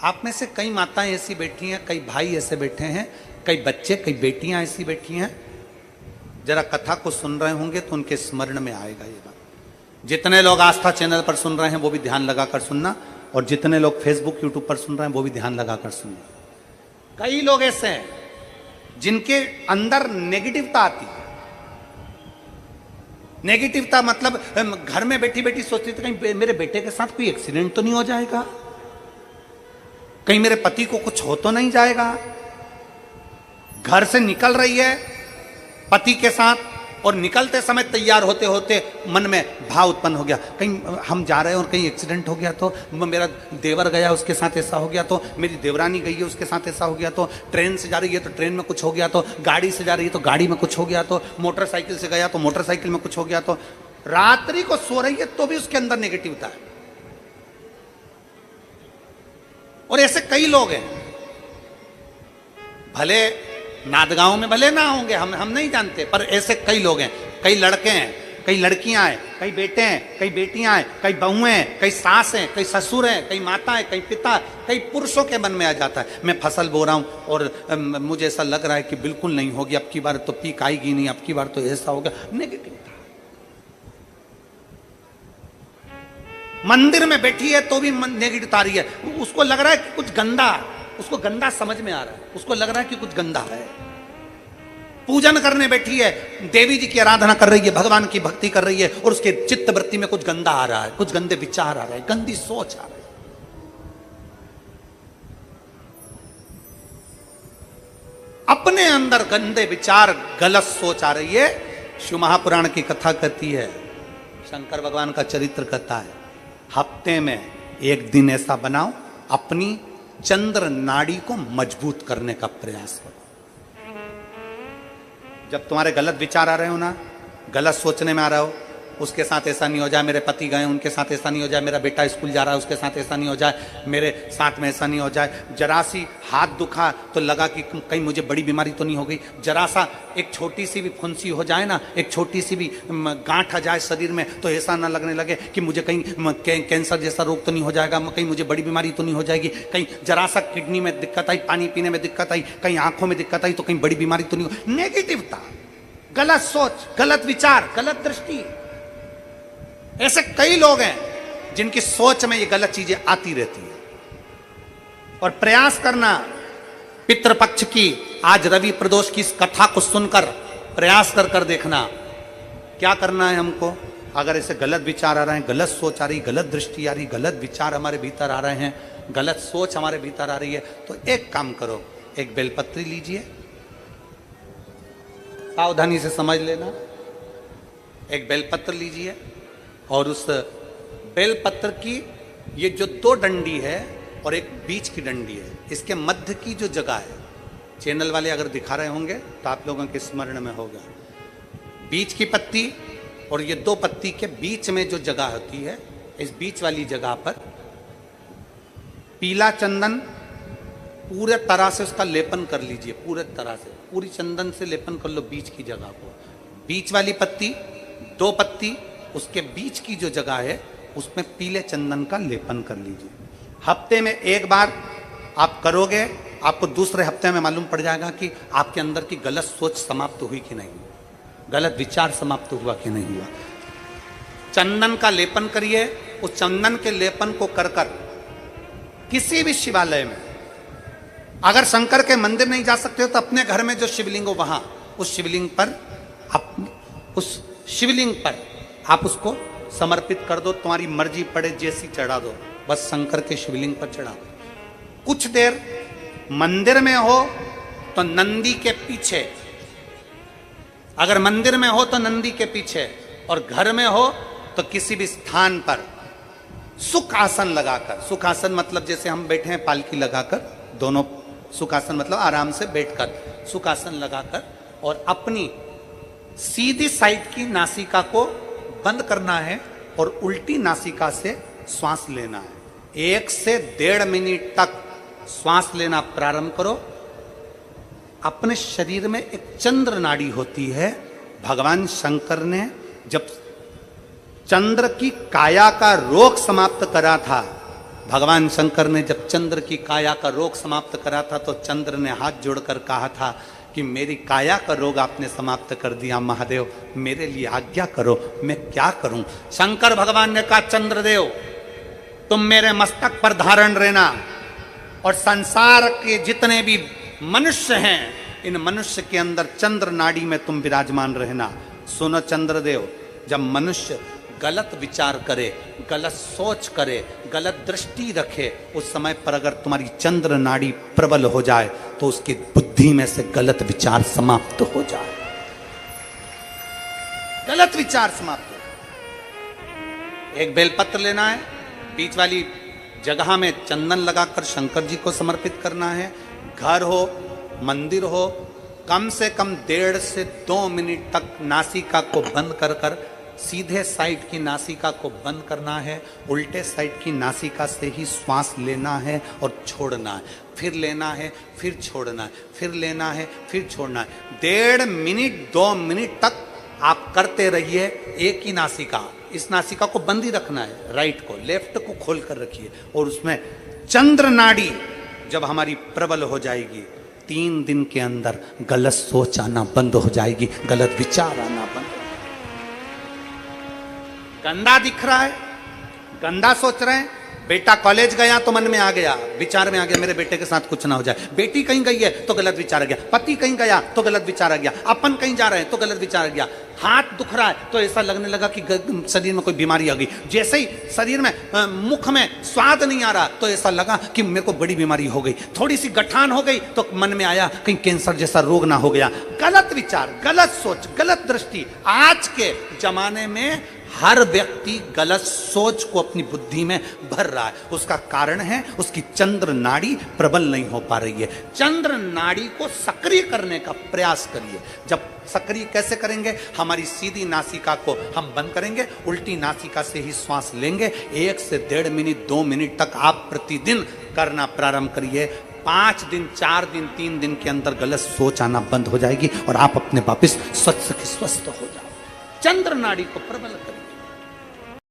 आप में से कई माताएं ऐसी बैठी हैं, कई भाई ऐसे बैठे हैं, कई बच्चे, कई बेटियां ऐसी बैठी हैं, जरा कथा को सुन रहे होंगे तो उनके स्मरण में आएगा ये बात। जितने लोग आस्था चैनल पर सुन रहे हैं वो भी ध्यान लगाकर सुनना, और जितने लोग फेसबुक यूट्यूब पर सुन रहे हैं वो भी ध्यान लगाकर सुनना। कई लोग ऐसे हैं जिनके अंदर नेगेटिवता आती है। नेगेटिवता मतलब घर में बैठी बैठी सोचती थी कहीं मेरे बेटे के साथ कोई एक्सीडेंट तो नहीं हो जाएगा, कहीं मेरे पति को कुछ हो तो नहीं जाएगा। घर से निकल रही है पति के साथ और निकलते समय तैयार होते होते मन में भाव उत्पन्न हो गया, कहीं हम जा रहे हैं और कहीं एक्सीडेंट हो गया तो, मेरा देवर गया उसके साथ ऐसा हो गया तो, मेरी देवरानी गई है उसके साथ ऐसा हो गया तो, ट्रेन से जा रही है तो ट्रेन में कुछ हो गया तो, गाड़ी से जा रही है तो गाड़ी में कुछ हो गया तो, मोटरसाइकिल से गया तो मोटरसाइकिल में कुछ हो गया तो, रात्रि को सो रही है तो भी उसके अंदर नेगेटिविटी है। और ऐसे कई लोग हैं, भले नादगांव में भले ना होंगे, हम नहीं जानते, पर ऐसे कई लोग हैं। कई लड़के हैं, कई लड़कियां हैं, कई बेटे हैं, कई बेटियां हैं, कई बहुएं हैं, कई सास हैं, कई ससुर हैं, कई माता हैं, कई पिता, कई पुरुषों के मन में आ जाता है मैं फसल बो रहा हूं और मुझे ऐसा लग रहा है कि बिल्कुल नहीं होगी, अब की बार तो पीक आएगी नहीं, अब की बार तो ऐसा होगा। नेगेटिव था। मंदिर में बैठी है तो भी नेगेटिव आ रही है, उसको लग रहा है कि कुछ गंदा, उसको गंदा समझ में आ रहा है, उसको लग रहा है कि कुछ गंदा है। पूजन करने बैठी है, देवी जी की आराधना कर रही है, भगवान की भक्ति कर रही है और उसके चित्त वृत्ति में कुछ गंदा आ रहा है, कुछ गंदे विचार आ रहे हैं, गंदी सोच आ रही है। अपने अंदर गंदे विचार, गलत सोच आ रही है। शिव महापुराण की कथा कहती है, शंकर भगवान का चरित्र कहता है, हफ्ते में एक दिन ऐसा बनाओ अपनी चंद्र नाड़ी को मजबूत करने का प्रयास करो। जब तुम्हारे गलत विचार आ रहे हो ना, गलत सोचने में आ रहा हो, उसके साथ ऐसा नहीं हो जाए, मेरे पति गए उनके साथ ऐसा नहीं हो जाए, मेरा बेटा स्कूल जा रहा है उसके साथ ऐसा नहीं हो जाए, मेरे साथ में ऐसा नहीं हो जाए, जरा सी हाथ दुखा तो लगा कि कहीं मुझे बड़ी बीमारी तो नहीं हो गई, जरा सा एक छोटी सी भी फुंसी हो जाए ना, एक छोटी सी भी गांठ आ जाए शरीर में तो ऐसा ना लगने लगे कि मुझे कहीं कैंसर जैसा रोग तो नहीं हो जाएगा, कहीं मुझे बड़ी बीमारी तो नहीं हो जाएगी, कहीं जरा सा किडनी में दिक्कत आई, पानी पीने में दिक्कत आई, कहीं आंखों में दिक्कत आई तो कहीं बड़ी बीमारी तो नहीं हो। नेगेटिवता, गलत सोच, गलत विचार, गलत दृष्टि। ऐसे कई लोग हैं जिनकी सोच में ये गलत चीजें आती रहती है। और प्रयास करना पितृपक्ष की, आज रवि प्रदोष की इस कथा को सुनकर प्रयास कर देखना क्या करना है हमको। अगर ऐसे गलत विचार आ रहे हैं, गलत सोच आ रही, गलत दृष्टि आ रही, गलत विचार हमारे भीतर आ रहे हैं, गलत सोच हमारे भीतर आ रही है, तो एक काम करो, एक बेलपत्री लीजिए, सावधानी से समझ लेना, एक बेलपत्र लीजिए और उस बेलपत्र की ये जो दो डंडी है और एक बीच की डंडी है, इसके मध्य की जो जगह है, चैनल वाले अगर दिखा रहे होंगे तो आप लोगों के स्मरण में होगा, बीच की पत्ती और ये दो पत्ती के बीच में जो जगह होती है, इस बीच वाली जगह पर पीला चंदन पूरे तरह से उसका लेपन कर लीजिए, पूरे तरह से पूरी चंदन से लेपन कर लो बीच की जगह को। बीच वाली पत्ती, दो पत्ती, उसके बीच की जो जगह है उसमें पीले चंदन का लेपन कर लीजिए। हफ्ते में एक बार आप करोगे, आपको दूसरे हफ्ते में मालूम पड़ जाएगा कि आपके अंदर की गलत सोच समाप्त हुई कि नहीं, गलत विचार समाप्त हुआ कि नहीं हुआ। चंदन का लेपन करिए, उस चंदन के लेपन को कर किसी भी शिवालय में, अगर शंकर के मंदिर नहीं जा सकते हो तो अपने घर में जो शिवलिंग हो वहां, उस शिवलिंग पर आप उसको समर्पित कर दो, तुम्हारी मर्जी पड़े जैसी चढ़ा दो, बस शंकर के शिवलिंग पर चढ़ा दो। कुछ देर मंदिर में हो तो नंदी के पीछे, अगर मंदिर में हो तो नंदी के पीछे, और घर में हो तो किसी भी स्थान पर सुख आसन लगाकर, सुख आसन मतलब जैसे हम बैठे हैं पालकी लगाकर, दोनों सुखासन मतलब आराम से बैठकर, सुखासन लगाकर, और अपनी सीधी साइड की नासिका को बंद करना है और उल्टी नासिका से श्वास लेना है। 1 से 1.5 मिनट तक श्वास लेना प्रारंभ करो। अपने शरीर में एक चंद्र नाड़ी होती है। भगवान शंकर ने जब चंद्र की काया का रोग समाप्त करा था भगवान शंकर ने जब चंद्र की काया का रोग समाप्त करा था तो चंद्र ने हाथ जोड़कर कहा था कि मेरी काया का रोग आपने समाप्त कर दिया महादेव, मेरे लिए आज्ञा करो, मैं क्या करूं। शंकर भगवान ने कहा चंद्रदेव तुम मेरे मस्तक पर धारण रहना और संसार के जितने भी मनुष्य हैं इन मनुष्य के अंदर चंद्र नाड़ी में तुम विराजमान रहना। सुनो चंद्रदेव, जब मनुष्य गलत विचार करे, गलत सोच करे, गलत दृष्टि रखे, उस समय पर अगर तुम्हारी चंद्र नाड़ी प्रबल हो जाए तो उसकी बुद्धि में से गलत विचार समाप्त हो जाए, गलत विचार समाप्त हो। एक बेलपत्र लेना है, बीच वाली जगह में चंदन लगाकर शंकर जी को समर्पित करना है। घर हो, मंदिर हो, कम से कम 1.5 से 2 मिनट तक नासिका को बंद कर कर सीधे साइड की नासिका को बंद करना है, उल्टे साइड की नासिका से ही श्वास लेना है और छोड़ना है, फिर लेना है, फिर छोड़ना है, फिर लेना है, फिर छोड़ना है। 1.5 मिनट 2 मिनट तक आप करते रहिए एक ही नासिका। इस नासिका को बंद ही रखना है, राइट को, लेफ्ट को खोल कर रखिए और उसमें चंद्र नाड़ी जब हमारी प्रबल हो जाएगी 3 दिन के अंदर गलत सोच आना बंद हो जाएगी, गलत विचार आना बंद। गंदा दिख रहा है, गंदा सोच रहे हैं, बेटा कॉलेज गया तो मन में आ गया, विचार में आ गया मेरे बेटे के साथ कुछ ना हो जाए, बेटी कहीं गई है तो गलत विचार आ गया, पति कहीं गया तो गलत विचार आ गया, अपन कहीं जा रहे हैं तो गलत विचार आ गया, हाथ दुख रहा है तो ऐसा लगने लगा कि शरीर में कोई बीमारी आ गई, जैसे ही शरीर में मुख में स्वाद नहीं आ रहा तो ऐसा लगा कि मेरे को बड़ी बीमारी हो गई, थोड़ी सी गठान हो गई तो मन में आया कहीं कैंसर जैसा रोग ना हो गया। गलत विचार, गलत सोच, गलत दृष्टि। आज के जमाने में हर व्यक्ति गलत सोच को अपनी बुद्धि में भर रहा है, उसका कारण है उसकी चंद्र नाड़ी प्रबल नहीं हो पा रही है। चंद्र नाड़ी को सक्रिय करने का प्रयास करिए। जब सक्रिय कैसे करेंगे? हमारी सीधी नासिका को हम बंद करेंगे, उल्टी नासिका से ही श्वास लेंगे। 1 से 1.5 मिनट 2 मिनट तक आप प्रतिदिन करना प्रारंभ करिए। 5 दिन 4 दिन 3 दिन के अंदर गलत सोच आना बंद हो जाएगी और आप अपने वापस स्वस्थ हो जाओ। चंद्र नाड़ी को प्रबल करिए।